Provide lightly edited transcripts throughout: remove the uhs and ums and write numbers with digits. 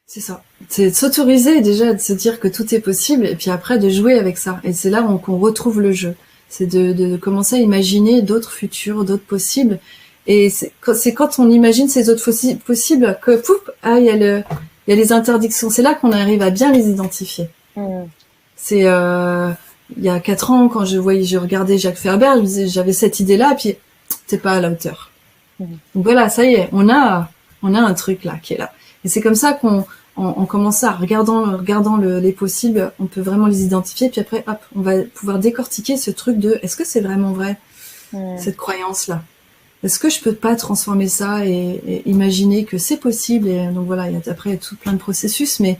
C'est ça. C'est de s'autoriser déjà, de se dire que tout est possible, et puis après de jouer avec ça. Et c'est là qu'on retrouve le jeu. C'est de commencer à imaginer d'autres futurs, d'autres possibles. Et c'est quand on imagine ces autres possibles que, pouf, ah, il y a les interdictions. C'est là qu'on arrive à bien les identifier. Mm. C'est, il y a 4 ans, quand je regardais Jacques Ferber, je me disais, j'avais cette idée-là, et puis, t'es pas à la hauteur. Mm. Donc voilà, ça y est, on a un truc là, qui est là. Et c'est comme ça on commence à, regardant les possibles, on peut vraiment les identifier, puis après, hop, on va pouvoir décortiquer ce truc de, est-ce que c'est vraiment vrai, cette croyance-là? Est-ce que je peux pas transformer ça et imaginer que c'est possible? Et donc voilà, après, il y a tout plein de processus, mais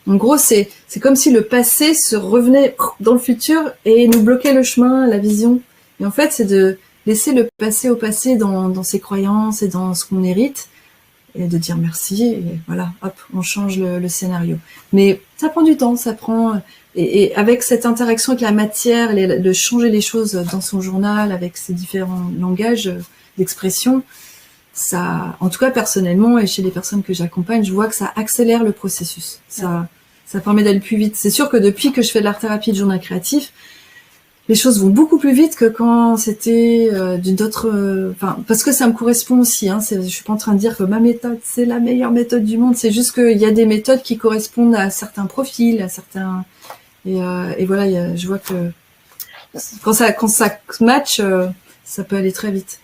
en gros, c'est comme si le passé se revenait dans le futur et nous bloquait le chemin, la vision. Et en fait, c'est de laisser le passé au passé dans ses croyances et dans ce qu'on hérite, et de dire merci, et voilà, hop, on change le scénario. Mais ça prend du temps, ça prend... Et avec cette interaction avec la matière, de changer les choses dans son journal, avec ses différents langages d'expression, ça, en tout cas personnellement, et chez les personnes que j'accompagne, je vois que ça accélère le processus. Ça permet d'aller plus vite. C'est sûr que depuis que je fais de l'art-thérapie de journal créatif, les choses vont beaucoup plus vite que quand c'était d'une autre... Enfin, parce que ça me correspond aussi. Hein, je suis pas en train de dire que ma méthode, c'est la meilleure méthode du monde. C'est juste qu'il y a des méthodes qui correspondent à certains profils, à certains... Et voilà, je vois que quand ça match, ça peut aller très vite.